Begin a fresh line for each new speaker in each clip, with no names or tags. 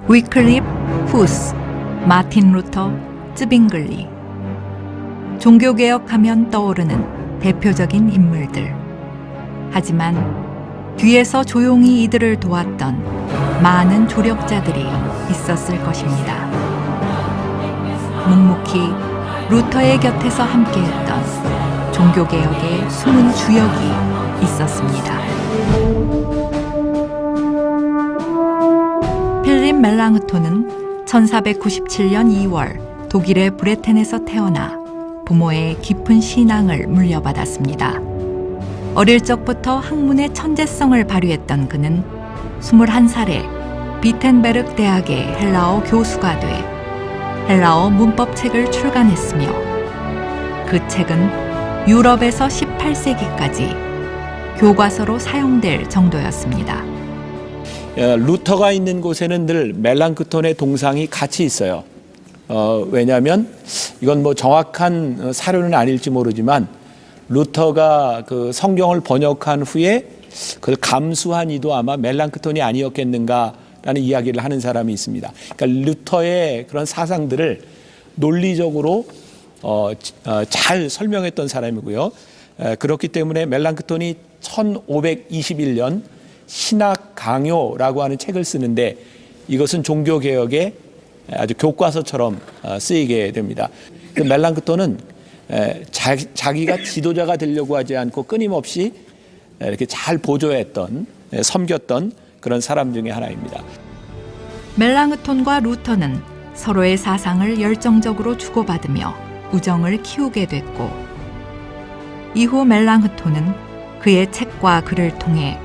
위클리프, 후스, 마틴 루터, 쯔빙글리. 종교개혁하면 떠오르는 대표적인 인물들. 하지만 뒤에서 조용히 이들을 도왔던 많은 조력자들이 있었을 것입니다. 묵묵히 루터의 곁에서 함께했던 종교개혁의 숨은 주역이 있었습니다. 필립 멜랑흐톤은 1497년 2월 독일의 브레텐에서 태어나 부모의 깊은 신앙을 물려받았습니다. 어릴 적부터 학문의 천재성을 발휘했던 그는 21살에 비텐베르크 대학의 헬라어 교수가 돼 헬라어 문법책을 출간했으며 그 책은 유럽에서 18세기까지 교과서로 사용될 정도였습니다.
루터가 있는 곳에는 늘 멜랑크톤의 동상이 같이 있어요. 왜냐하면 이건 뭐 정확한 사료는 아닐지 모르지만 루터가 그 성경을 번역한 후에 그걸 감수한 이도 아마 멜랑크톤이 아니었겠는가라는 이야기를 하는 사람이 있습니다. 그러니까 루터의 그런 사상들을 논리적으로 잘 설명했던 사람이고요. 그렇기 때문에 멜랑크톤이 1521년 신학 강요라고 하는 책을 쓰는데 이것은 종교개혁의 아주 교과서처럼 쓰이게 됩니다. 그 멜랑크톤은 자기가 지도자가 되려고 하지 않고 끊임없이 이렇게 잘 보조했던, 섬겼던 그런 사람 중에 하나입니다.
멜랑흐톤과 루터는 서로의 사상을 열정적으로 주고받으며 우정을 키우게 됐고, 이후 멜랑흐톤은 그의 책과 글을 통해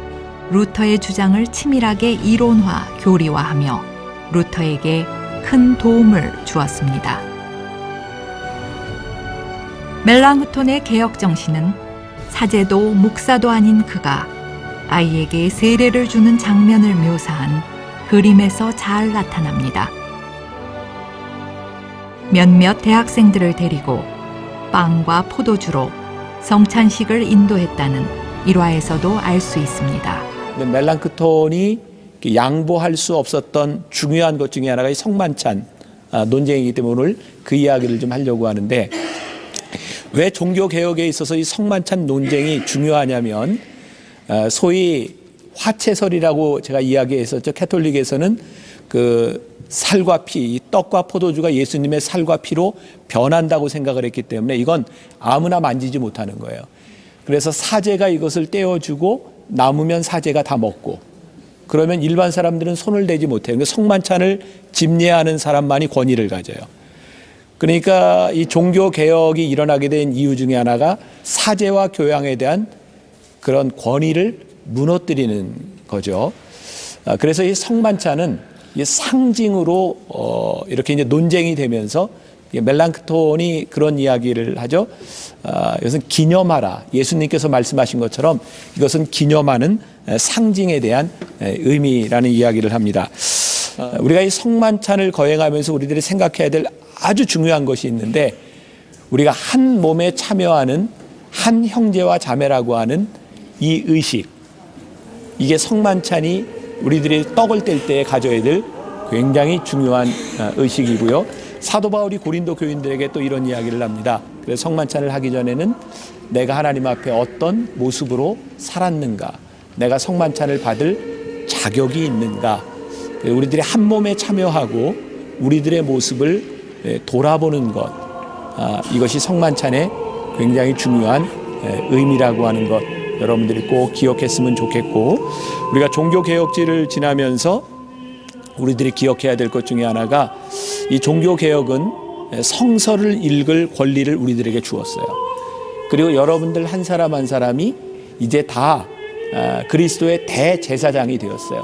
루터의 주장을 치밀하게 이론화, 교리화하며 루터에게 큰 도움을 주었습니다. 멜랑흐톤의 개혁 정신은 사제도 목사도 아닌 그가 아이에게 세례를 주는 장면을 묘사한 그림에서 잘 나타납니다. 몇몇 대학생들을 데리고 빵과 포도주로 성찬식을 인도했다는 일화에서도 알 수 있습니다.
멜랑크톤이 양보할 수 없었던 중요한 것 중에 하나가 이 성만찬 논쟁이기 때문에 오늘 그 이야기를 좀 하려고 하는데, 왜 종교개혁에 있어서 이 성만찬 논쟁이 중요하냐면 소위 화채설이라고 제가 이야기했었죠. 캐톨릭에서는 그 살과 피, 이 떡과 포도주가 예수님의 살과 피로 변한다고 생각을 했기 때문에 이건 아무나 만지지 못하는 거예요. 그래서 사제가 이것을 떼어주고 남으면 사제가 다 먹고, 그러면 일반 사람들은 손을 대지 못해요. 그러니까 성만찬을 집례하는 사람만이 권위를 가져요. 그러니까 이 종교개혁이 일어나게 된 이유 중에 하나가 사제와 교양에 대한 그런 권위를 무너뜨리는 거죠. 그래서 이 성만찬은 상징으로 이렇게 이제 논쟁이 되면서 멜랑크톤이 그런 이야기를 하죠. 이것은 기념하라. 예수님께서 말씀하신 것처럼 이것은 기념하는 상징에 대한 의미라는 이야기를 합니다. 우리가 이 성만찬을 거행하면서 우리들이 생각해야 될 아주 중요한 것이 있는데, 우리가 한 몸에 참여하는 한 형제와 자매라고 하는 이 의식, 이게 성만찬이 우리들이 떡을 뗄 때 가져야 될 굉장히 중요한 의식이고요. 사도 바울이 고린도 교인들에게 또 이런 이야기를 합니다. 그래서 성만찬을 하기 전에는 내가 하나님 앞에 어떤 모습으로 살았는가, 내가 성만찬을 받을 자격이 있는가, 우리들이 한 몸에 참여하고 우리들의 모습을 돌아보는 것, 이것이 성만찬의 굉장히 중요한 의미라고 하는 것, 여러분들이 꼭 기억했으면 좋겠고, 우리가 종교개혁지를 지나면서 우리들이 기억해야 될 것 중에 하나가 이 종교개혁은 성서를 읽을 권리를 우리들에게 주었어요. 그리고 여러분들 한 사람 한 사람이 이제 다 그리스도의 대제사장이 되었어요.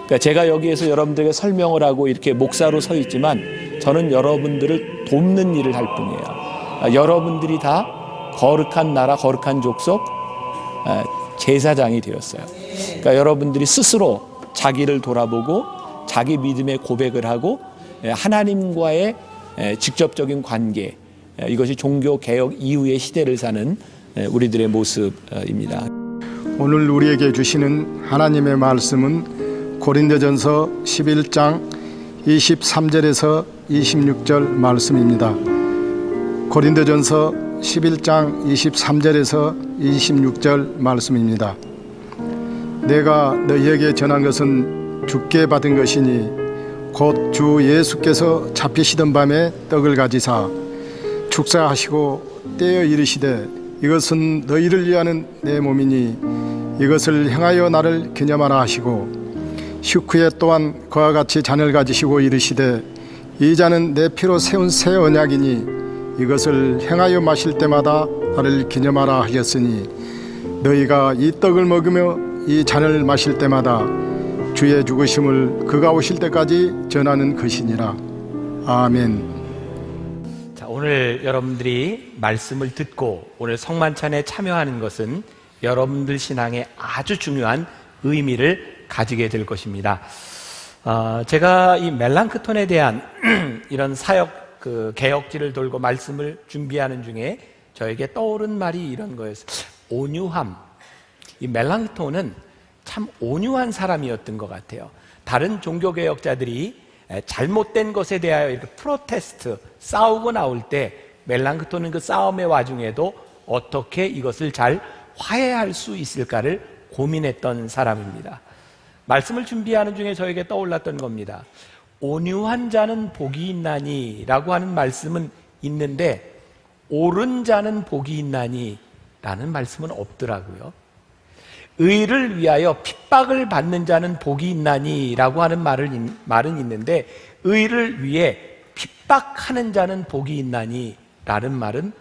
그러니까 제가 여기에서 여러분들에게 설명을 하고 이렇게 목사로 서 있지만 저는 여러분들을 돕는 일을 할 뿐이에요. 여러분들이 다 거룩한 나라, 거룩한 족속 제사장이 되었어요. 그러니까 여러분들이 스스로 자기를 돌아보고 자기 믿음의 고백을 하고 하나님과의 직접적인 관계, 이것이 종교개혁 이후의 시대를 사는 우리들의 모습입니다.
오늘 우리에게 주시는 하나님의 말씀은 고린도전서 11장 23절에서 26절 말씀입니다. 고린도전서 11장 23절에서 26절 말씀입니다. 내가 너희에게 전한 것은 주께 받은 것이니 곧 주 예수께서 잡히시던 밤에 떡을 가지사 축사하시고 떼어 이르시되 이것은 너희를 위하는 내 몸이니 이것을 행하여 나를 기념하라 하시고 식후에 또한 그와 같이 잔을 가지시고 이르시되 이 잔은 내 피로 세운 새 언약이니 이것을 행하여 마실 때마다 나를 기념하라 하셨으니 너희가 이 떡을 먹으며 이 잔을 마실 때마다 주의 죽으심을 그가 오실 때까지 전하는 것이니라. 아멘.
자, 오늘 여러분들이 말씀을 듣고 오늘 성만찬에 참여하는 것은 여러분들 신앙에 아주 중요한 의미를 가지게 될 것입니다. 제가 이 멜랑크톤에 대한 이런 사역 개혁지를 돌고 말씀을 준비하는 중에 저에게 떠오른 말이 이런 거였어요. 온유함. 이 멜랑크톤은 참 온유한 사람이었던 것 같아요. 다른 종교개혁자들이 잘못된 것에 대하여 이렇게 프로테스트, 싸우고 나올 때 멜랑크톤은 그 싸움의 와중에도 어떻게 이것을 잘 화해할 수 있을까를 고민했던 사람입니다. 말씀을 준비하는 중에 저에게 떠올랐던 겁니다. 온유한 자는 복이 있나니 라고 하는 말씀은 있는데 옳은 자는 복이 있나니 라는 말씀은 없더라고요. 의를 위하여 핍박을 받는 자는 복이 있나니 라고 하는 말은 있는데 의를 위해 핍박하는 자는 복이 있나니 라는 말은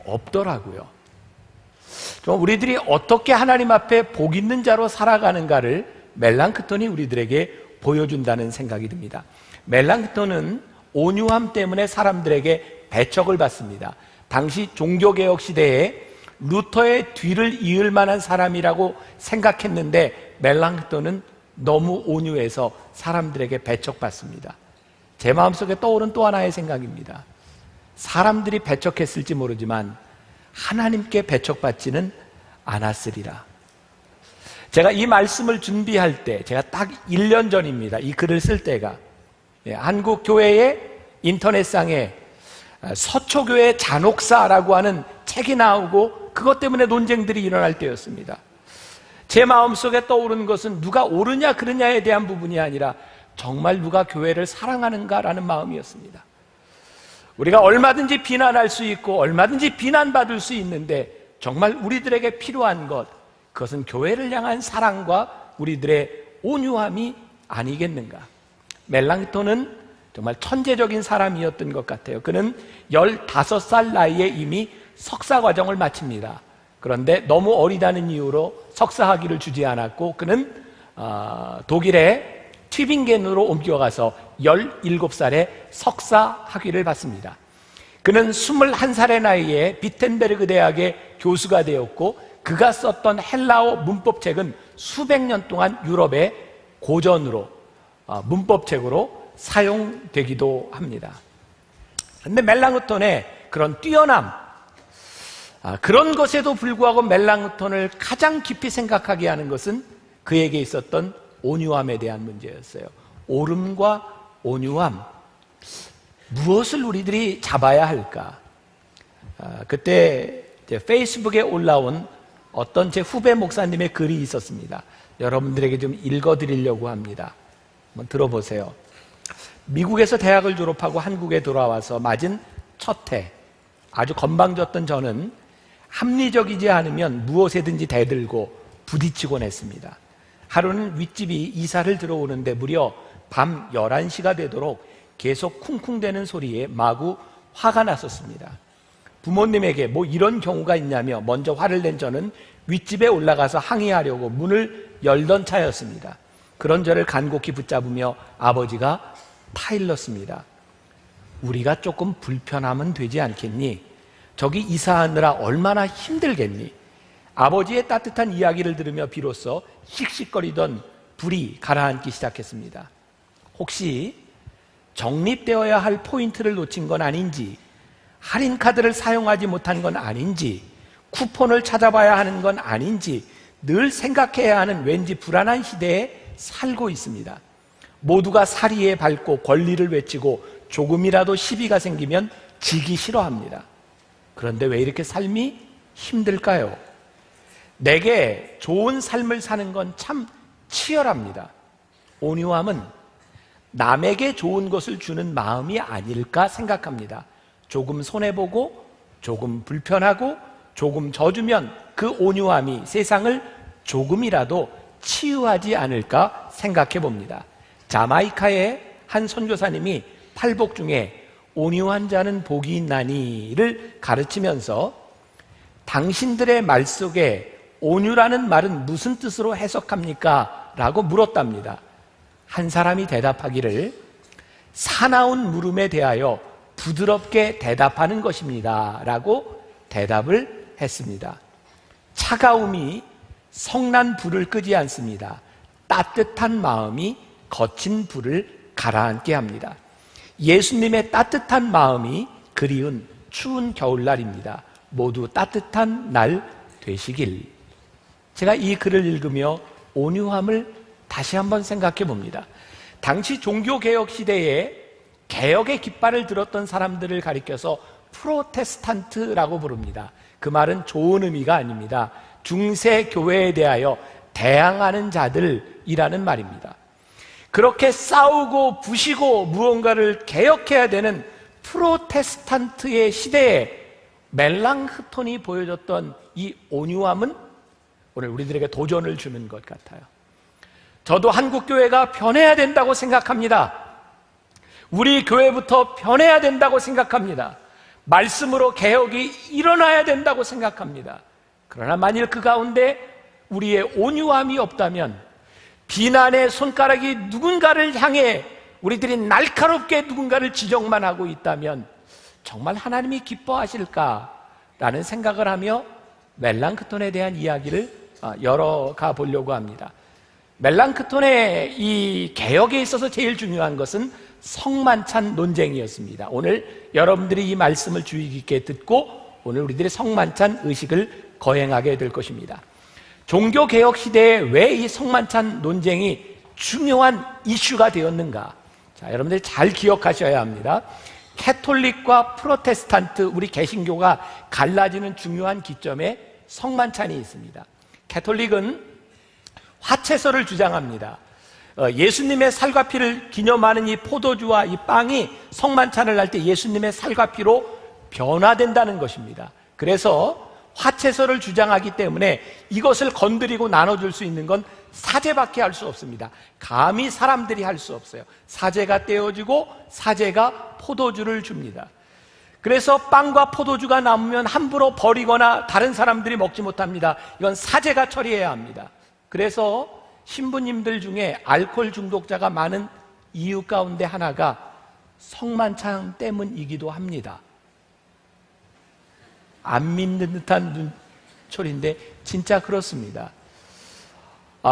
없더라고요. 우리들이 어떻게 하나님 앞에 복 있는 자로 살아가는가를 멜랑크톤이 우리들에게 보여준다는 생각이 듭니다. 멜랑크톤은 온유함 때문에 사람들에게 배척을 받습니다. 당시 종교개혁 시대에 루터의 뒤를 이을 만한 사람이라고 생각했는데 멜랑크톤은 너무 온유해서 사람들에게 배척받습니다. 제 마음속에 떠오른 또 하나의 생각입니다. 사람들이 배척했을지 모르지만 하나님께 배척받지는 않았으리라. 제가 이 말씀을 준비할 때 제가 딱 1년 전입니다. 이 글을 쓸 때가 한국 교회의 인터넷상에 서초교회 잔혹사라고 하는 책이 나오고 그것 때문에 논쟁들이 일어날 때였습니다. 제 마음속에 떠오르는 것은 누가 옳으냐 그르냐에 대한 부분이 아니라 정말 누가 교회를 사랑하는가라는 마음이었습니다. 우리가 얼마든지 비난할 수 있고 얼마든지 비난받을 수 있는데 정말 우리들에게 필요한 것, 그것은 교회를 향한 사랑과 우리들의 온유함이 아니겠는가. 멜랑크톤은 정말 천재적인 사람이었던 것 같아요. 그는 15살 나이에 이미 석사 과정을 마칩니다. 그런데 너무 어리다는 이유로 석사 학위를 주지 않았고 그는 독일의 튜빙겐으로 옮겨가서 17살에 석사 학위를 받습니다. 그는 21살의 나이에 비텐베르그 대학의 교수가 되었고 그가 썼던 헬라어 문법책은 수백 년 동안 유럽의 고전으로 문법책으로 사용되기도 합니다. 그런데 멜랑크톤의 그런 뛰어남, 그런 것에도 불구하고 멜랑크톤을 가장 깊이 생각하게 하는 것은 그에게 있었던 온유함에 대한 문제였어요. 옳음과 온유함, 무엇을 우리들이 잡아야 할까? 그때 페이스북에 올라온 어떤 제 후배 목사님의 글이 있었습니다. 여러분들에게 좀 읽어드리려고 합니다. 한번 들어보세요. 미국에서 대학을 졸업하고 한국에 돌아와서 맞은 첫 해, 아주 건방졌던 저는 합리적이지 않으면 무엇에든지 대들고 부딪히곤 했습니다. 하루는 윗집이 이사를 들어오는데 무려 밤 11시가 되도록 계속 쿵쿵대는 소리에 마구 화가 났었습니다. 부모님에게 뭐 이런 경우가 있냐며 먼저 화를 낸 저는 윗집에 올라가서 항의하려고 문을 열던 차였습니다. 그런 저를 간곡히 붙잡으며 아버지가 타일렀습니다. 우리가 조금 불편하면 되지 않겠니? 저기 이사하느라 얼마나 힘들겠니? 아버지의 따뜻한 이야기를 들으며 비로소 씩씩거리던 불이 가라앉기 시작했습니다. 혹시 적립되어야 할 포인트를 놓친 건 아닌지, 할인카드를 사용하지 못한 건 아닌지, 쿠폰을 찾아봐야 하는 건 아닌지 늘 생각해야 하는 왠지 불안한 시대에 살고 있습니다. 모두가 사리에 밟고 권리를 외치고 조금이라도 시비가 생기면 지기 싫어합니다. 그런데 왜 이렇게 삶이 힘들까요? 내게 좋은 삶을 사는 건 참 치열합니다. 온유함은 남에게 좋은 것을 주는 마음이 아닐까 생각합니다. 조금 손해보고 조금 불편하고 조금 져주면 그 온유함이 세상을 조금이라도 치유하지 않을까 생각해 봅니다. 자마이카의 한 선교사님이 팔복 중에 온유한 자는 복이 있나니를 가르치면서 당신들의 말 속에 온유라는 말은 무슨 뜻으로 해석합니까? 라고 물었답니다. 한 사람이 대답하기를 사나운 물음에 대하여 부드럽게 대답하는 것입니다 라고 대답을 했습니다. 차가움이 성난 불을 끄지 않습니다. 따뜻한 마음이 거친 불을 가라앉게 합니다. 예수님의 따뜻한 마음이 그리운 추운 겨울날입니다. 모두 따뜻한 날 되시길. 제가 이 글을 읽으며 온유함을 다시 한번 생각해 봅니다. 당시 종교개혁 시대에 개혁의 깃발을 들었던 사람들을 가리켜서 프로테스탄트라고 부릅니다. 그 말은 좋은 의미가 아닙니다. 중세 교회에 대하여 대항하는 자들이라는 말입니다. 그렇게 싸우고 부시고 무언가를 개혁해야 되는 프로테스탄트의 시대에 멜랑흐톤이 보여줬던 이 온유함은 오늘 우리들에게 도전을 주는 것 같아요. 저도 한국교회가 변해야 된다고 생각합니다. 우리 교회부터 변해야 된다고 생각합니다. 말씀으로 개혁이 일어나야 된다고 생각합니다. 그러나 만일 그 가운데 우리의 온유함이 없다면, 비난의 손가락이 누군가를 향해 우리들이 날카롭게 누군가를 지적만 하고 있다면 정말 하나님이 기뻐하실까라는 생각을 하며 멜랑크톤에 대한 이야기를 열어가 보려고 합니다. 멜랑크톤의 이 개혁에 있어서 제일 중요한 것은 성만찬 논쟁이었습니다. 오늘 여러분들이 이 말씀을 주의 깊게 듣고 오늘 우리들이 성만찬 의식을 거행하게 될 것입니다. 종교개혁 시대에 왜 이 성만찬 논쟁이 중요한 이슈가 되었는가? 자, 여러분들이 잘 기억하셔야 합니다. 캐톨릭과 프로테스탄트, 우리 개신교가 갈라지는 중요한 기점에 성만찬이 있습니다. 캐톨릭은 화채설을 주장합니다. 예수님의 살과 피를 기념하는 이 포도주와 이 빵이 성만찬을 할 때 예수님의 살과 피로 변화된다는 것입니다. 그래서 화채설을 주장하기 때문에 이것을 건드리고 나눠줄 수 있는 건 사제밖에 할 수 없습니다. 감히 사람들이 할 수 없어요. 사제가 떼어주고 사제가 포도주를 줍니다. 그래서 빵과 포도주가 남으면 함부로 버리거나 다른 사람들이 먹지 못합니다. 이건 사제가 처리해야 합니다. 그래서 신부님들 중에 알코올 중독자가 많은 이유 가운데 하나가 성만찬 때문이기도 합니다. 안 믿는 듯한 눈초리인데 진짜 그렇습니다.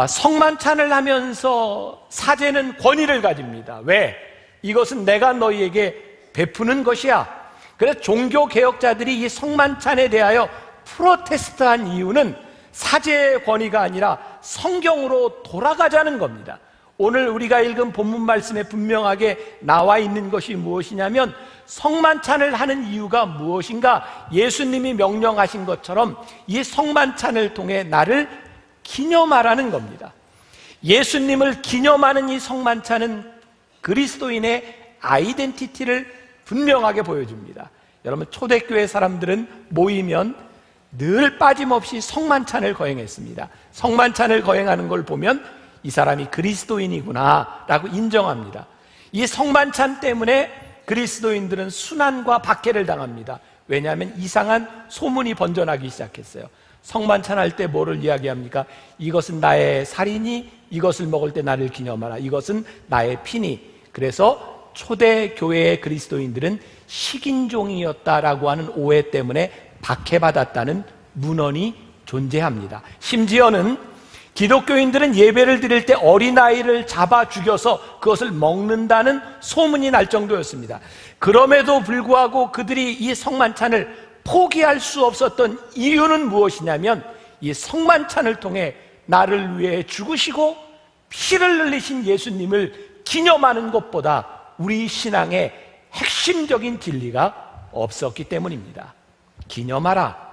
성만찬을 하면서 사제는 권위를 가집니다. 왜? 이것은 내가 너희에게 베푸는 것이야. 그래서 종교개혁자들이 이 성만찬에 대하여 프로테스트한 이유는 사제의 권위가 아니라 성경으로 돌아가자는 겁니다. 오늘 우리가 읽은 본문 말씀에 분명하게 나와 있는 것이 무엇이냐면 성만찬을 하는 이유가 무엇인가? 예수님이 명령하신 것처럼 이 성만찬을 통해 나를 기념하라는 겁니다. 예수님을 기념하는 이 성만찬은 그리스도인의 아이덴티티를 분명하게 보여줍니다. 여러분, 초대교회 사람들은 모이면 늘 빠짐없이 성만찬을 거행했습니다. 성만찬을 거행하는 걸 보면 이 사람이 그리스도인이구나 라고 인정합니다. 이 성만찬 때문에 그리스도인들은 순환과 박해를 당합니다. 왜냐하면 이상한 소문이 번져나기 시작했어요. 성만찬 할 때 뭐를 이야기합니까? 이것은 나의 살이니 이것을 먹을 때 나를 기념하라. 이것은 나의 피니. 그래서 초대교회의 그리스도인들은 식인종이었다라고 하는 오해 때문에 박해받았다는 문헌이 존재합니다. 심지어는 기독교인들은 예배를 드릴 때 어린아이를 잡아 죽여서 그것을 먹는다는 소문이 날 정도였습니다. 그럼에도 불구하고 그들이 이 성만찬을 포기할 수 없었던 이유는 무엇이냐면 이 성만찬을 통해 나를 위해 죽으시고 피를 흘리신 예수님을 기념하는 것보다 우리 신앙의 핵심적인 진리가 없었기 때문입니다. 기념하라.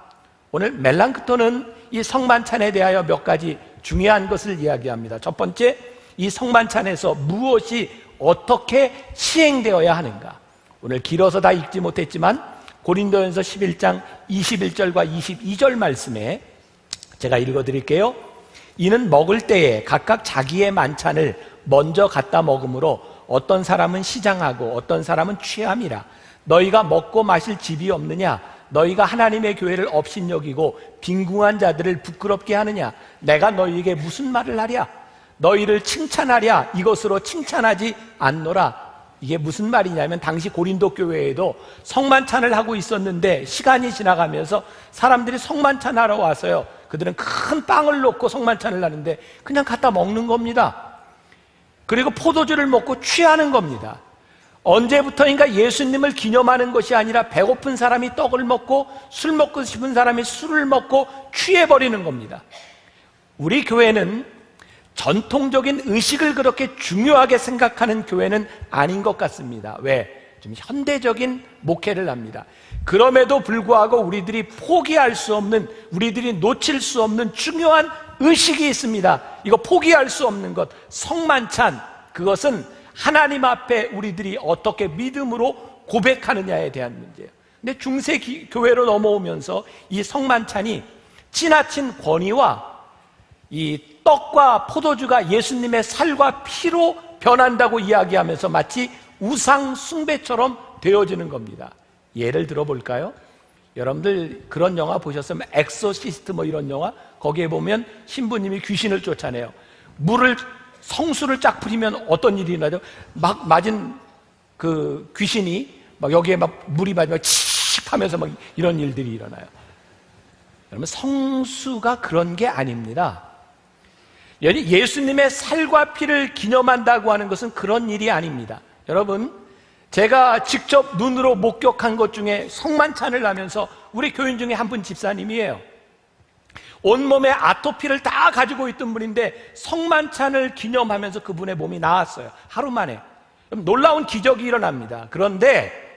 오늘 멜랑크톤은 이 성만찬에 대하여 몇 가지 중요한 것을 이야기합니다. 첫 번째, 이 성만찬에서 무엇이 어떻게 시행되어야 하는가. 오늘 길어서 다 읽지 못했지만 고린도전서 11장 21절과 22절 말씀에 제가 읽어드릴게요. 이는 먹을 때에 각각 자기의 만찬을 먼저 갖다 먹으므로 어떤 사람은 시장하고 어떤 사람은 취함이라. 너희가 먹고 마실 집이 없느냐? 너희가 하나님의 교회를 업신여기고 빈궁한 자들을 부끄럽게 하느냐? 내가 너희에게 무슨 말을 하랴? 너희를 칭찬하랴? 이것으로 칭찬하지 않노라. 이게 무슨 말이냐면 당시 고린도 교회에도 성만찬을 하고 있었는데 시간이 지나가면서 사람들이 성만찬하러 와서요, 그들은 큰 빵을 놓고 성만찬을 하는데 그냥 갖다 먹는 겁니다. 그리고 포도주를 먹고 취하는 겁니다. 언제부터인가 예수님을 기념하는 것이 아니라 배고픈 사람이 떡을 먹고 술 먹고 싶은 사람이 술을 먹고 취해버리는 겁니다. 우리 교회는 전통적인 의식을 그렇게 중요하게 생각하는 교회는 아닌 것 같습니다. 왜? 좀 현대적인 목회를 합니다. 그럼에도 불구하고 우리들이 포기할 수 없는, 우리들이 놓칠 수 없는 중요한 의식이 있습니다. 이거 포기할 수 없는 것, 성만찬. 그것은 하나님 앞에 우리들이 어떻게 믿음으로 고백하느냐에 대한 문제예요. 근데 중세 교회로 넘어오면서 이 성만찬이 지나친 권위와 이 떡과 포도주가 예수님의 살과 피로 변한다고 이야기하면서 마치 우상 숭배처럼 되어지는 겁니다. 예를 들어볼까요? 여러분들 그런 영화 보셨으면 엑소시스트 뭐 이런 영화, 거기에 보면 신부님이 귀신을 쫓아내요. 성수를 쫙 뿌리면 어떤 일이 나죠? 막 맞은 그 귀신이 막 여기에 막 물이 맞으면 칙 하면서 막 이런 일들이 일어나요. 여러분, 성수가 그런 게 아닙니다. 예수님의 살과 피를 기념한다고 하는 것은 그런 일이 아닙니다. 여러분, 제가 직접 눈으로 목격한 것 중에 성만찬을 하면서 우리 교인 중에 한 분 집사님이에요. 온몸에 아토피를 다 가지고 있던 분인데 성만찬을 기념하면서 그분의 몸이 나았어요. 하루 만에. 놀라운 기적이 일어납니다. 그런데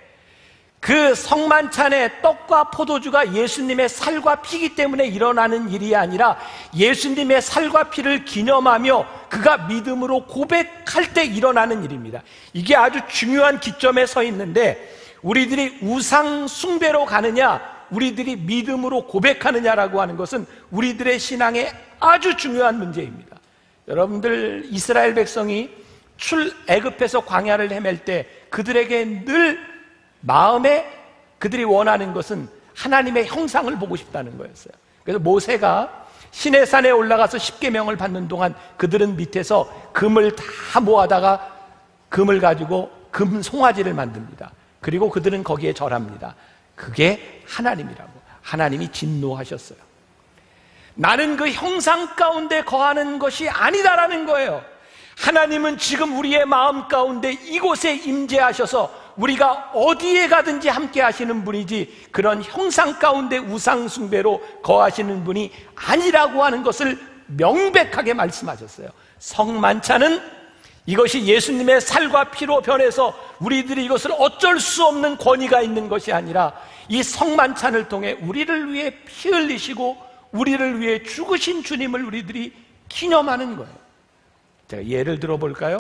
그 성만찬의 떡과 포도주가 예수님의 살과 피기 때문에 일어나는 일이 아니라 예수님의 살과 피를 기념하며 그가 믿음으로 고백할 때 일어나는 일입니다. 이게 아주 중요한 기점에 서 있는데 우리들이 우상 숭배로 가느냐, 우리들이 믿음으로 고백하느냐라고 하는 것은 우리들의 신앙의 아주 중요한 문제입니다. 여러분들, 이스라엘 백성이 출애굽해서 광야를 헤맬 때 그들에게 늘 마음에 그들이 원하는 것은 하나님의 형상을 보고 싶다는 거였어요. 그래서 모세가 시내산에 올라가서 십계명을 받는 동안 그들은 밑에서 금을 다 모아다가 금을 가지고 금 송아지를 만듭니다. 그리고 그들은 거기에 절합니다. 그게 하나님이라고. 하나님이 진노하셨어요. 나는 그 형상 가운데 거하는 것이 아니다라는 거예요. 하나님은 지금 우리의 마음 가운데 이곳에 임재하셔서 우리가 어디에 가든지 함께 하시는 분이지 그런 형상 가운데 우상 숭배로 거하시는 분이 아니라고 하는 것을 명백하게 말씀하셨어요. 성만찬은 이것이 예수님의 살과 피로 변해서 우리들이 이것을 어쩔 수 없는 권위가 있는 것이 아니라 이 성만찬을 통해 우리를 위해 피 흘리시고 우리를 위해 죽으신 주님을 우리들이 기념하는 거예요. 제가 예를 들어볼까요?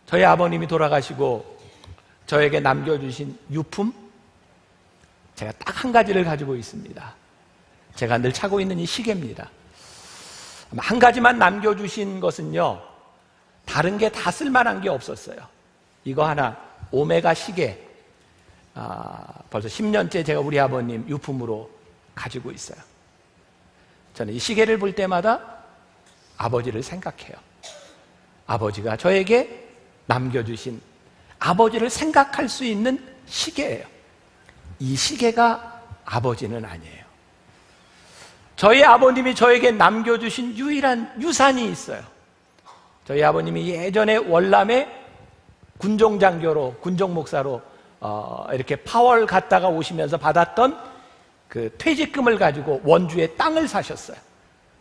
저희 아버님이 돌아가시고 저에게 남겨주신 유품, 제가 딱 한 가지를 가지고 있습니다. 제가 늘 차고 있는 이 시계입니다. 한 가지만 남겨주신 것은요, 다른 게 다 쓸만한 게 없었어요. 이거 하나, 오메가 시계. 벌써 10년째 제가 우리 아버님 유품으로 가지고 있어요. 저는 이 시계를 볼 때마다 아버지를 생각해요. 아버지가 저에게 남겨주신, 아버지를 생각할 수 있는 시계예요. 이 시계가 아버지는 아니에요. 저희 아버님이 저에게 남겨주신 유일한 유산이 있어요. 저희 아버님이 예전에 월남에 군종장교로, 군종목사로 이렇게 파월 갔다가 오시면서 받았던 그 퇴직금을 가지고 원주에 땅을 사셨어요.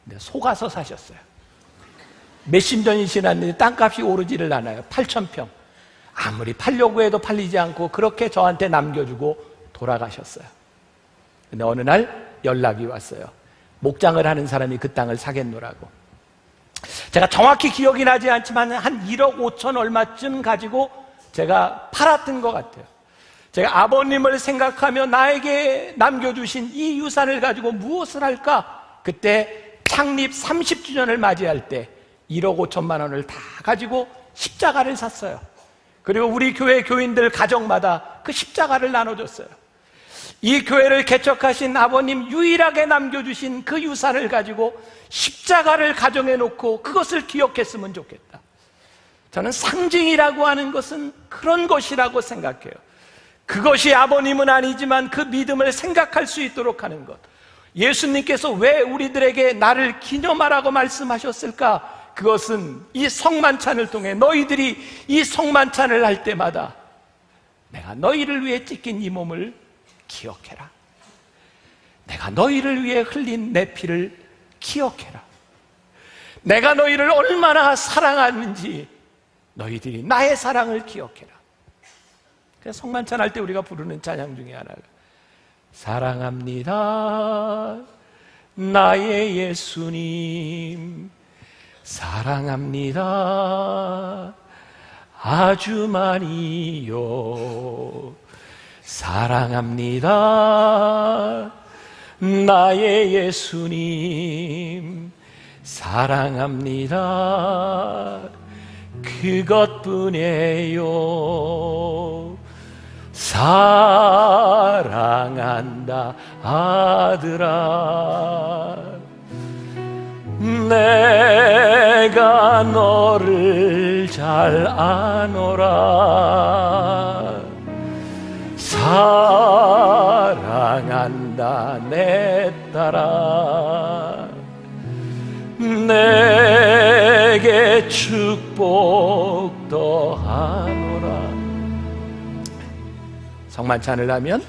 근데 속아서 사셨어요. 몇십 년이 지났는데 땅값이 오르지를 않아요. 8,000평. 아무리 팔려고 해도 팔리지 않고 그렇게 저한테 남겨주고 돌아가셨어요. 근데 어느 날 연락이 왔어요. 목장을 하는 사람이 그 땅을 사겠노라고. 제가 정확히 기억이 나지 않지만 한 1억 5천 얼마쯤 가지고 제가 팔았던 것 같아요. 제가 아버님을 생각하며 나에게 남겨주신 이 유산을 가지고 무엇을 할까? 그때 창립 30주년을 맞이할 때 1억 5천만 원을 다 가지고 십자가를 샀어요. 그리고 우리 교회 교인들 가정마다 그 십자가를 나눠줬어요. 이 교회를 개척하신 아버님 유일하게 남겨주신 그 유산을 가지고 십자가를 가정해 놓고 그것을 기억했으면 좋겠다. 저는 상징이라고 하는 것은 그런 것이라고 생각해요. 그것이 아버님은 아니지만 그 믿음을 생각할 수 있도록 하는 것. 예수님께서 왜 우리들에게 나를 기념하라고 말씀하셨을까? 그것은 이 성만찬을 통해 너희들이 이 성만찬을 할 때마다 내가 너희를 위해 찢긴 이 몸을 기억해라. 내가 너희를 위해 흘린 내 피를 기억해라. 내가 너희를 얼마나 사랑하는지 너희들이 나의 사랑을 기억해라. 그래서 성만찬 할 때 우리가 부르는 찬양 중에 하나가 사랑합니다 나의 예수님, 사랑합니다 아주 많이요, 사랑합니다 나의 예수님, 사랑합니다 그것뿐이에요. 사랑한다 아들아, 내가 너를 잘 아노라. 사랑한다 내 딸아, 내게 축복 더하노라. 성만찬을 하면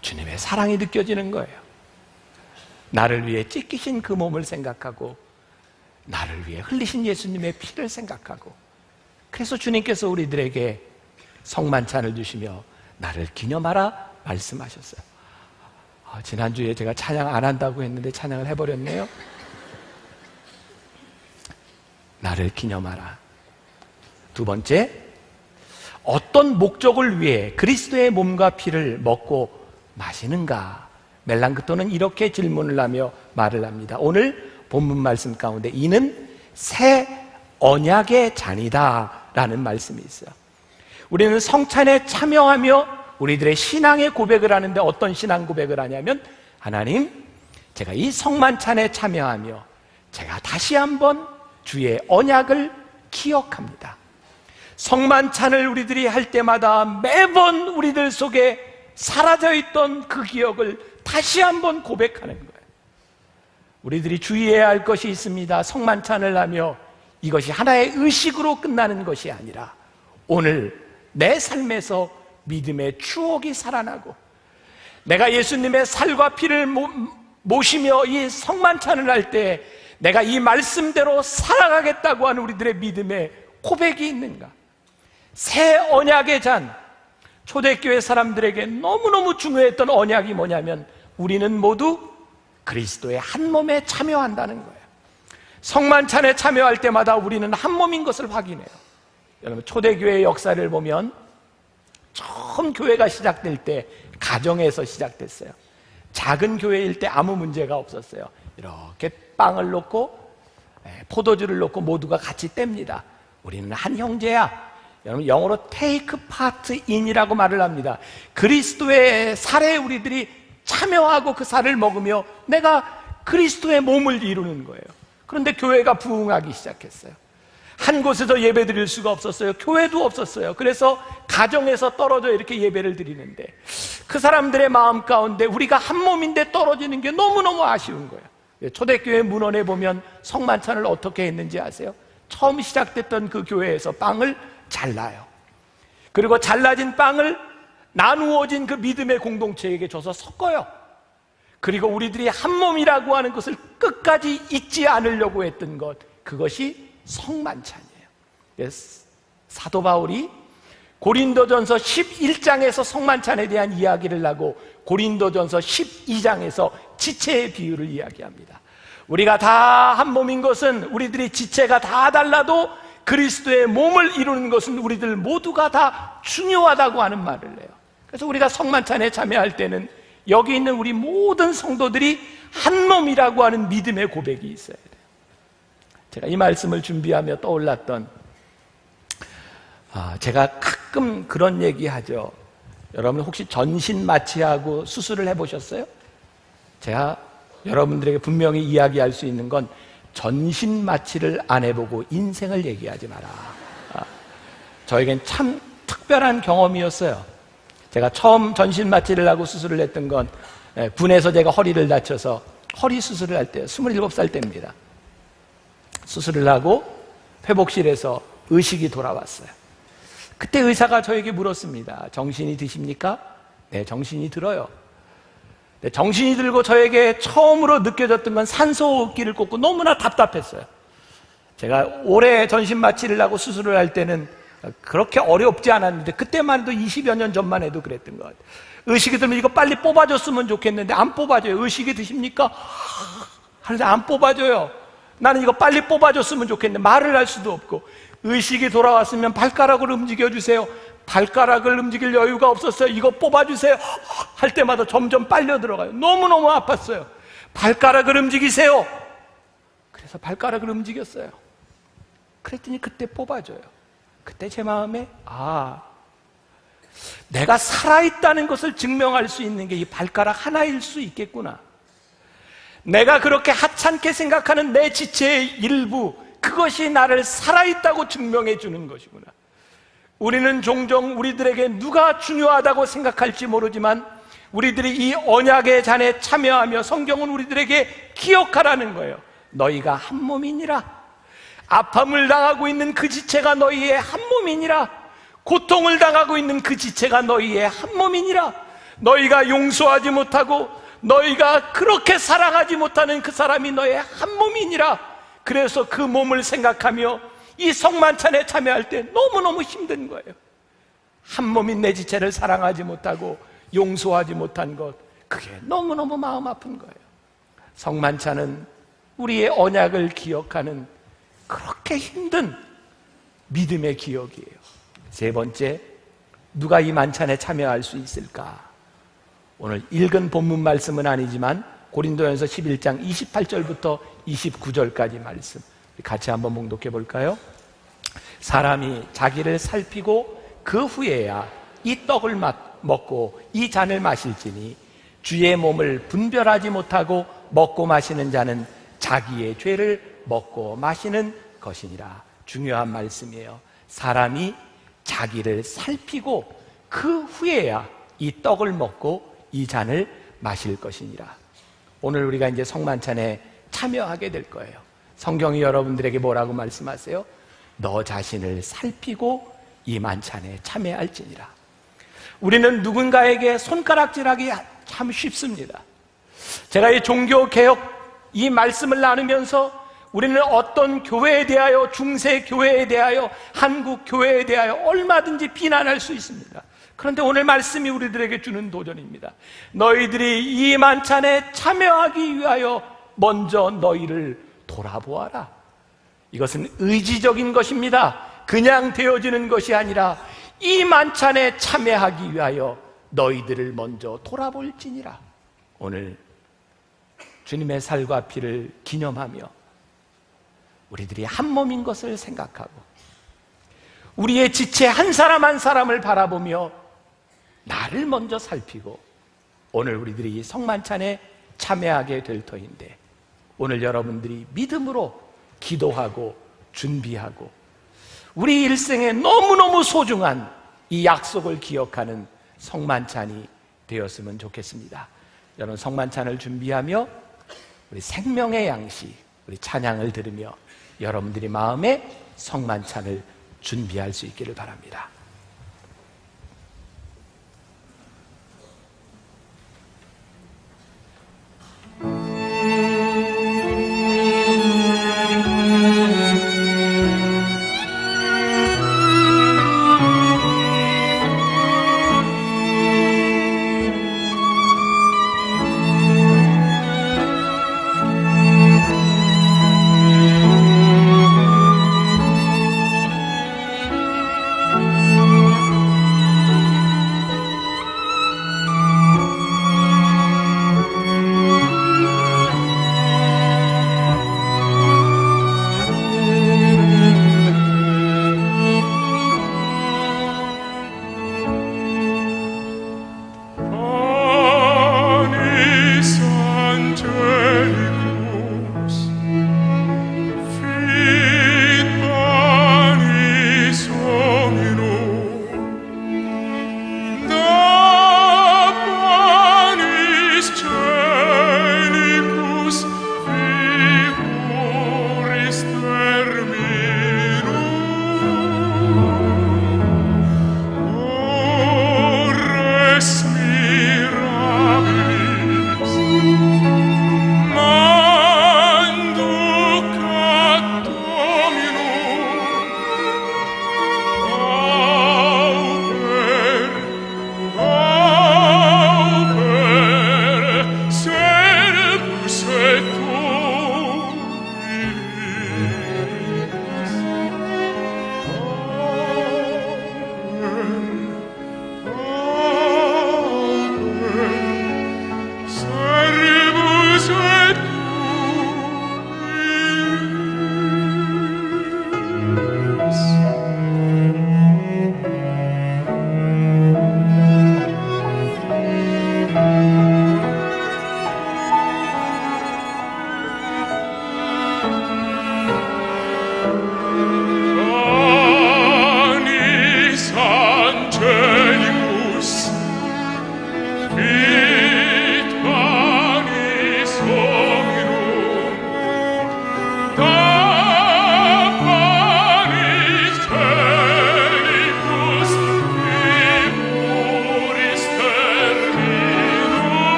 주님의 사랑이 느껴지는 거예요. 나를 위해 찢기신 그 몸을 생각하고 나를 위해 흘리신 예수님의 피를 생각하고, 그래서 주님께서 우리들에게 성만찬을 주시며 나를 기념하라 말씀하셨어요. 지난주에 제가 찬양 안 한다고 했는데 찬양을 해버렸네요. 나를 기념하라. 두 번째, 어떤 목적을 위해 그리스도의 몸과 피를 먹고 마시는가? 멜랑크토는 이렇게 질문을 하며 말을 합니다. 오늘 본문 말씀 가운데 이는 새 언약의 잔이다 라는 말씀이 있어요. 우리는 성찬에 참여하며 우리들의 신앙의 고백을 하는데 어떤 신앙 고백을 하냐면, 하나님, 제가 이 성만찬에 참여하며 제가 다시 한번 주의 언약을 기억합니다. 성만찬을 우리들이 할 때마다 매번 우리들 속에 사라져있던 그 기억을 다시 한번 고백하는 거예요. 우리들이 주의해야 할 것이 있습니다. 성만찬을 하며 이것이 하나의 의식으로 끝나는 것이 아니라 오늘 내 삶에서 믿음의 추억이 살아나고 내가 예수님의 살과 피를 모시며 이 성만찬을 할 때 내가 이 말씀대로 살아가겠다고 하는 우리들의 믿음의 고백이 있는가? 새 언약의 잔, 초대교회 사람들에게 너무너무 중요했던 언약이 뭐냐면 우리는 모두 그리스도의 한 몸에 참여한다는 거예요. 성만찬에 참여할 때마다 우리는 한 몸인 것을 확인해요. 여러분, 초대교회의 역사를 보면 처음 교회가 시작될 때 가정에서 시작됐어요. 작은 교회일 때 아무 문제가 없었어요. 이렇게 빵을 놓고 포도주를 놓고 모두가 같이 뗍니다. 우리는 한 형제야. 여러분, 영어로 take part in이라고 말을 합니다. 그리스도의 살에 우리들이 참여하고 그 살을 먹으며 내가 그리스도의 몸을 이루는 거예요. 그런데 교회가 부흥하기 시작했어요. 한 곳에서 예배 드릴 수가 없었어요. 교회도 없었어요. 그래서 가정에서 떨어져 이렇게 예배를 드리는데 그 사람들의 마음 가운데 우리가 한 몸인데 떨어지는 게 너무너무 아쉬운 거예요. 초대교회 문헌에 보면 성만찬을 어떻게 했는지 아세요? 처음 시작됐던 그 교회에서 빵을 잘라요. 그리고 잘라진 빵을 나누어진 그 믿음의 공동체에게 줘서 섞어요. 그리고 우리들이 한 몸이라고 하는 것을 끝까지 잊지 않으려고 했던 것, 그것이 성만찬이에요. 그래서 사도 바울이 고린도전서 11장에서 성만찬에 대한 이야기를 하고 고린도전서 12장에서 지체의 비유를 이야기합니다. 우리가 다 한 몸인 것은, 우리들이 지체가 다 달라도 그리스도의 몸을 이루는 것은 우리들 모두가 다 중요하다고 하는 말을 해요. 그래서 우리가 성만찬에 참여할 때는 여기 있는 우리 모든 성도들이 한 몸이라고 하는 믿음의 고백이 있어야 돼요. 제가 이 말씀을 준비하며 떠올랐던, 제가 가끔 그런 얘기 하죠. 여러분 혹시 전신 마취하고 수술을 해보셨어요? 제가 여러분들에게 분명히 이야기할 수 있는 건, 전신 마취를 안 해보고 인생을 얘기하지 마라. 저에겐 참 특별한 경험이었어요. 제가 처음 전신 마취를 하고 수술을 했던 건 군에서 제가 허리를 다쳐서 허리 수술을 할 때 27살 때입니다. 수술을 하고 회복실에서 의식이 돌아왔어요. 그때 의사가 저에게 물었습니다. 정신이 드십니까? 네, 정신이 들어요. 네, 정신이 들고 저에게 처음으로 느껴졌던 건 산소호흡기를 꽂고 너무나 답답했어요. 제가 오래 전신 마취를 하고 수술을 할 때는 그렇게 어렵지 않았는데, 그때만 해도 20여 년 전만 해도 그랬던 것 같아요. 의식이 들면 이거 빨리 뽑아줬으면 좋겠는데 안 뽑아줘요. 의식이 드십니까? 하는데 안 뽑아줘요. 나는 이거 빨리 뽑아줬으면 좋겠는데 말을 할 수도 없고, 의식이 돌아왔으면 발가락을 움직여주세요. 발가락을 움직일 여유가 없었어요. 이거 뽑아주세요 할 때마다 점점 빨려 들어가요. 너무너무 아팠어요. 발가락을 움직이세요. 그래서 발가락을 움직였어요. 그랬더니 그때 뽑아줘요. 그때 제 마음에, 내가 살아있다는 것을 증명할 수 있는 게 이 발가락 하나일 수 있겠구나. 내가 그렇게 하찮게 생각하는 내 지체의 일부, 그것이 나를 살아있다고 증명해 주는 것이구나. 우리는 종종 우리들에게 누가 중요하다고 생각할지 모르지만, 우리들이 이 언약의 잔에 참여하며 성경은 우리들에게 기억하라는 거예요. 너희가 한 몸이니라. 아픔을 당하고 있는 그 지체가 너희의 한 몸이니라. 고통을 당하고 있는 그 지체가 너희의 한 몸이니라. 너희가 용서하지 못하고 너희가 그렇게 사랑하지 못하는 그 사람이 너의 한 몸이니라. 그래서 그 몸을 생각하며 이 성만찬에 참여할 때 너무너무 힘든 거예요. 한 몸인 내 지체를 사랑하지 못하고 용서하지 못한 것, 그게 너무너무 마음 아픈 거예요. 성만찬은 우리의 언약을 기억하는 그렇게 힘든 믿음의 기억이에요. 세 번째, 누가 이 만찬에 참여할 수 있을까? 오늘 읽은 본문 말씀은 아니지만 고린도전서 11장 28절부터 29절까지 말씀 같이 한번 봉독해 볼까요? 사람이 자기를 살피고 그 후에야 이 떡을 먹고 이 잔을 마실지니, 주의 몸을 분별하지 못하고 먹고 마시는 자는 자기의 죄를 먹고 마시는 것이니라. 중요한 말씀이에요. 사람이 자기를 살피고 그 후에야 이 떡을 먹고 이 잔을 마실 것이니라. 오늘 우리가 이제 성만찬에 참여하게 될 거예요. 성경이 여러분들에게 뭐라고 말씀하세요? 너 자신을 살피고 이 만찬에 참여할지니라. 우리는 누군가에게 손가락질하기 참 쉽습니다. 제가 이 종교개혁 이 말씀을 나누면서 우리는 어떤 교회에 대하여, 중세 교회에 대하여, 한국 교회에 대하여 얼마든지 비난할 수 있습니다. 그런데 오늘 말씀이 우리들에게 주는 도전입니다. 너희들이 이 만찬에 참여하기 위하여 먼저 너희를 돌아보아라. 이것은 의지적인 것입니다. 그냥 되어지는 것이 아니라 이 만찬에 참여하기 위하여 너희들을 먼저 돌아볼지니라. 오늘 주님의 살과 피를 기념하며 우리들이 한 몸인 것을 생각하고 우리의 지체 한 사람 한 사람을 바라보며 나를 먼저 살피고 오늘 우리들이 성만찬에 참여하게 될 터인데, 오늘 여러분들이 믿음으로 기도하고 준비하고 우리 일생에 너무너무 소중한 이 약속을 기억하는 성만찬이 되었으면 좋겠습니다. 여러분, 성만찬을 준비하며 우리 생명의 양식, 우리 찬양을 들으며 여러분들이 마음에 성만찬을 준비할 수 있기를 바랍니다.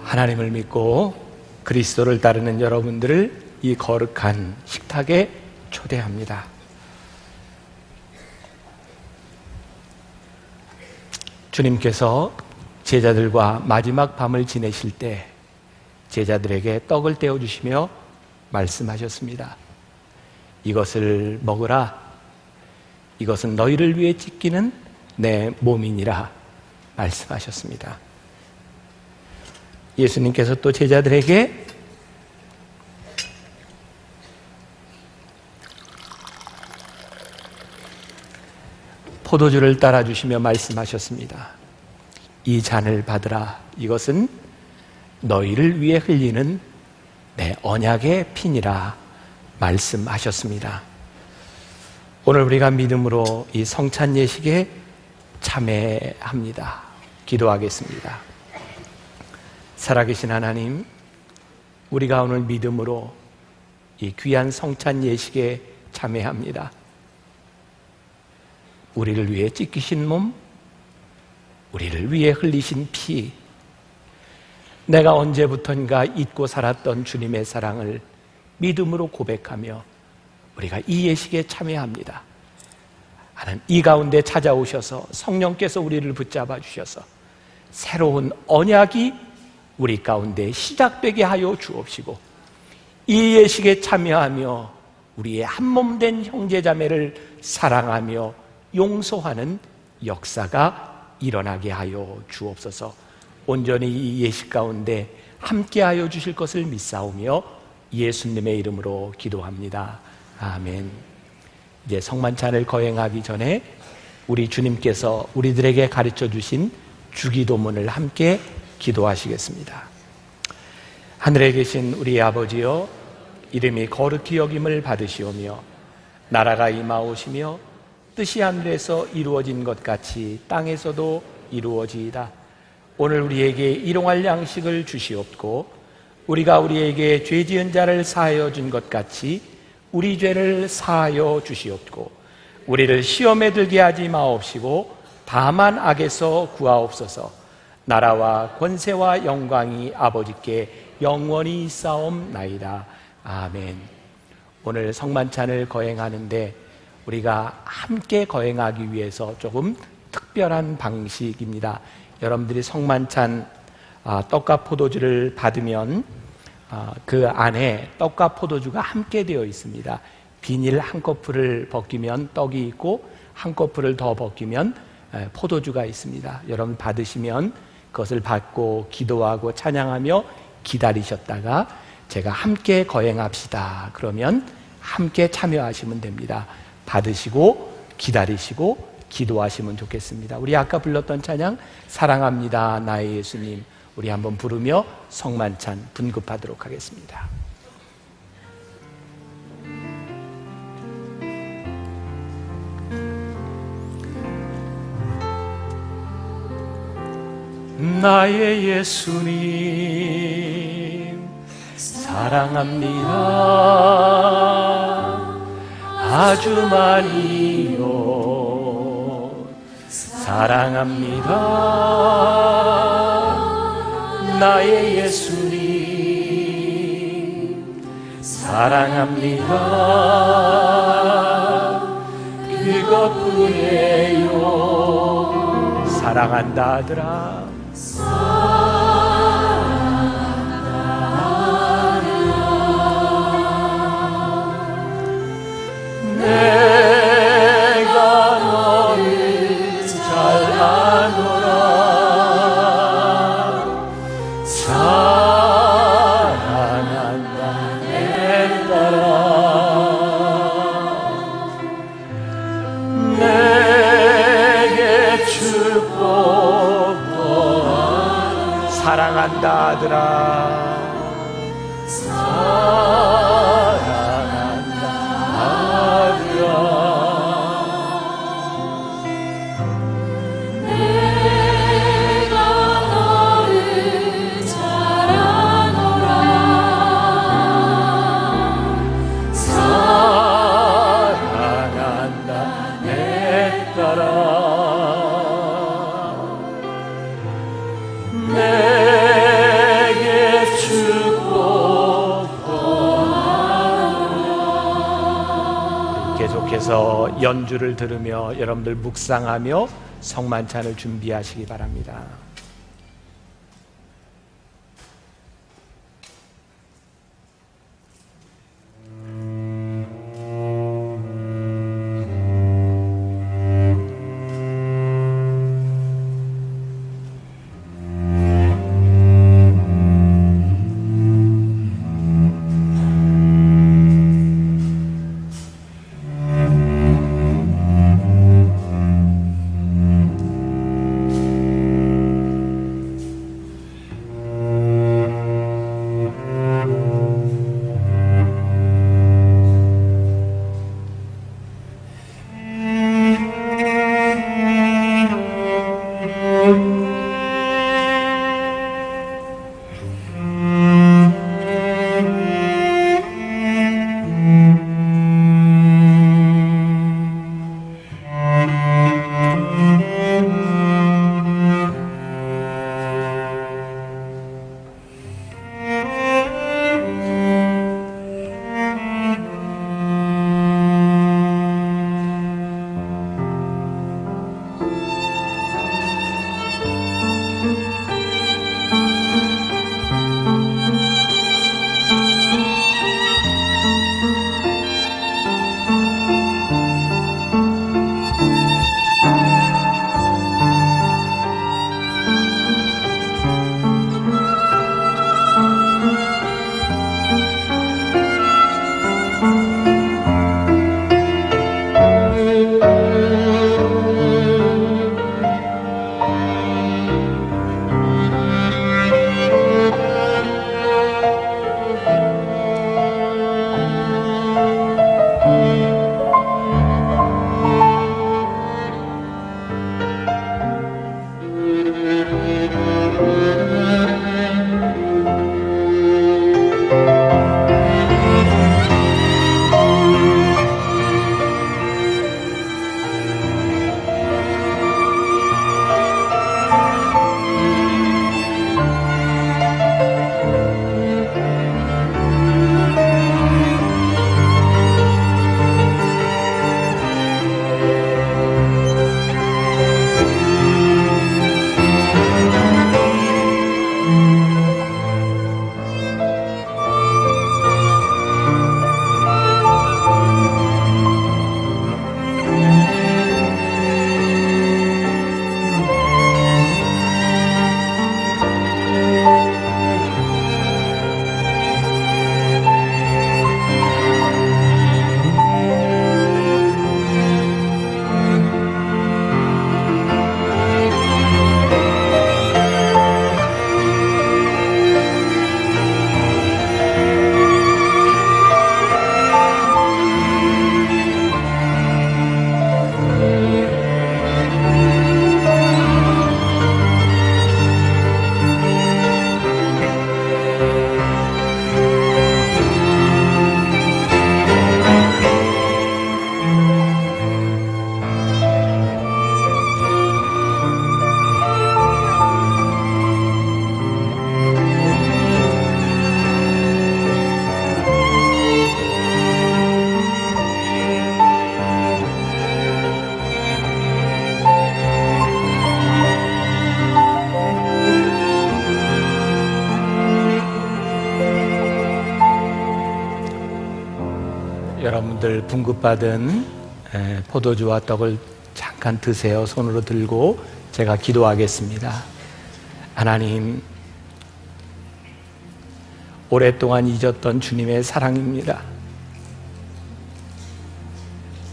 하나님을 믿고 그리스도를 따르는 여러분들을 이 거룩한 식탁에 초대합니다. 주님께서 제자들과 마지막 밤을 지내실 때 제자들에게 떡을 떼어주시며 말씀하셨습니다. 이것을 먹으라. 이것은 너희를 위해 찢기는 내 몸이니라 말씀하셨습니다. 예수님께서 또 제자들에게 포도주를 따라주시며 말씀하셨습니다. 이 잔을 받으라. 이것은 너희를 위해 흘리는 내 언약의 피니라 말씀하셨습니다. 오늘 우리가 믿음으로 이 성찬 예식에 참여합니다. 기도하겠습니다. 살아계신 하나님, 우리가 오늘 믿음으로 이 귀한 성찬 예식에 참여합니다. 우리를 위해 찢기신 몸, 우리를 위해 흘리신 피, 내가 언제부턴가 잊고 살았던 주님의 사랑을 믿음으로 고백하며 우리가 이 예식에 참여합니다. 하나님, 이 가운데 찾아오셔서 성령께서 우리를 붙잡아 주셔서 새로운 언약이 우리 가운데 시작되게 하여 주옵시고, 이 예식에 참여하며 우리의 한몸된 형제자매를 사랑하며 용서하는 역사가 일어나게 하여 주옵소서. 온전히 이 예식 가운데 함께하여 주실 것을 믿사오며 예수님의 이름으로 기도합니다. 아멘. 이제 성만찬을 거행하기 전에 우리 주님께서 우리들에게 가르쳐 주신 주기도문을 함께 기도하시겠습니다. 하늘에 계신 우리 아버지여, 이름이 거룩히 여김을 받으시오며 나라가 임하오시며 뜻이 하늘에서 이루어진 것 같이 땅에서도 이루어지이다. 오늘 우리에게 일용할 양식을 주시옵고 우리가 우리에게 죄 지은 자를 사하여 준 것 같이 우리 죄를 사하여 주시옵고 우리를 시험에 들게 하지 마옵시고 다만 악에서 구하옵소서. 나라와 권세와 영광이 아버지께 영원히 있사옵나이다. 아멘. 오늘 성만찬을 거행하는데 우리가 함께 거행하기 위해서 조금 특별한 방식입니다. 여러분들이 성만찬 떡과 포도주를 받으면 그 안에 떡과 포도주가 함께 되어 있습니다. 비닐 한 코프를 벗기면 떡이 있고 한 코프를 더 벗기면 포도주가 있습니다. 여러분 받으시면 그것을 받고 기도하고 찬양하며 기다리셨다가 제가 함께 거행합시다 그러면 함께 참여하시면 됩니다. 받으시고 기다리시고 기도하시면 좋겠습니다. 우리 아까 불렀던 찬양 사랑합니다 나의 예수님, 우리 한번 부르며 성만찬 분급하도록 하겠습니다. 나의 예수님 사랑합니다. 아주 많이요 사랑합니다. 나의 예수님 사랑합니다. 그것뿐이에요. 사랑한다 아들아. 내가 너를 잘 아노라. 사랑한다 아들아. 사랑한다 아들아.
내가 너를 잘 아노라.
사랑한다 내 딸아. 내게 축복 더하노라. 계속해서 연주를 들으며 여러분들 묵상하며 성만찬을 준비하시기 바랍니다. 여러분들 분급받은 포도주와 떡을 잠깐 드세요. 손으로 들고 제가 기도하겠습니다. 하나님, 오랫동안 잊었던 주님의 사랑입니다.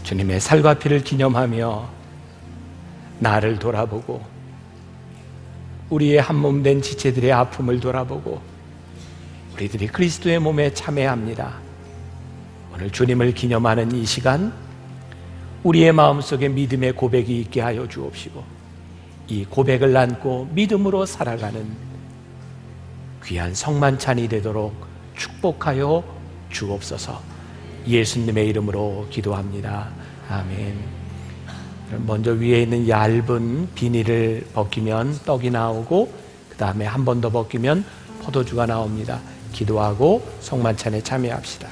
주님의 살과 피를 기념하며 나를 돌아보고 우리의 한 몸 된 지체들의 아픔을 돌아보고 우리들이 그리스도의 몸에 참여합니다. 오늘 주님을 기념하는 이 시간, 우리의 마음속에 믿음의 고백이 있게 하여 주옵시고 이 고백을 안고 믿음으로 살아가는 귀한 성만찬이 되도록 축복하여 주옵소서. 예수님의 이름으로 기도합니다. 아멘. 먼저 위에 있는 얇은 비닐을 벗기면 떡이 나오고 그 다음에 한 번 더 벗기면 포도주가 나옵니다. 기도하고 성만찬에 참여합시다.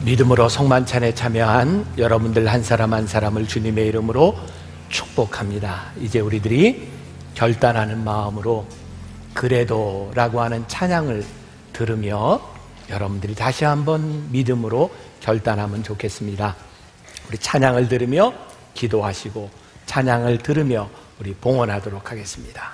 믿음으로 성만찬에 참여한 여러분들 한 사람 한 사람을 주님의 이름으로 축복합니다. 이제 우리들이 결단하는 마음으로 그래도 라고 하는 찬양을 들으며 여러분들이 다시 한번 믿음으로 결단하면 좋겠습니다. 우리 찬양을 들으며 기도하시고 찬양을 들으며 우리 봉헌하도록 하겠습니다.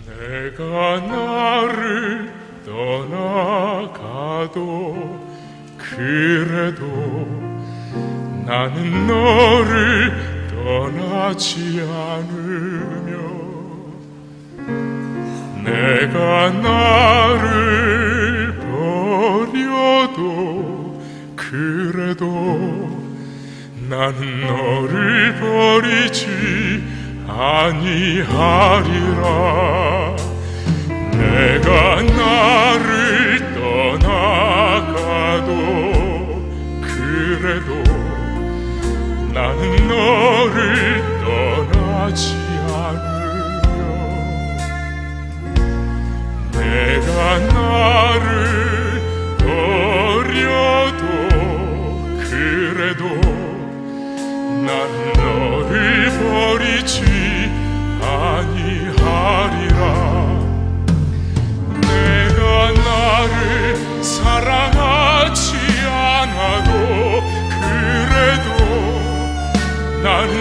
내가 나를 떠나가도 그래도 나는 너를 떠나지 않으며 내가 나를 버려도 그래도 나는 너를 버리지 아니하리라. 내가 나를 떠나가도 그래도 나는 너를 떠나지 않으며 내가 나를 버려도 그래도 나는 너를 버리지 아니하리라. 내가 나를 사랑하지 않아도 그래도 나는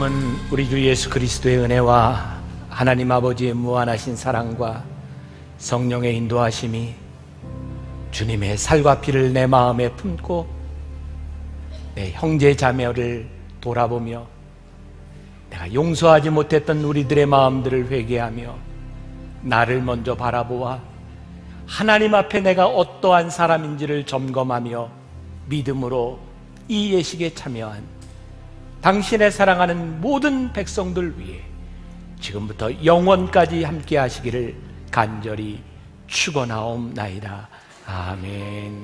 지금은 우리 주 예수 그리스도의 은혜와 하나님 아버지의 무한하신 사랑과 성령의 인도하심이 주님의 살과 피를 내 마음에 품고 내 형제 자매를 돌아보며 내가 용서하지 못했던 우리들의 마음들을 회개하며 나를 먼저 바라보아 하나님 앞에 내가 어떠한 사람인지를 점검하며 믿음으로 이 예식에 참여한 당신의 사랑하는 모든 백성들 위해 지금부터 영원까지 함께 하시기를 간절히 축원하옵나이다. 아멘.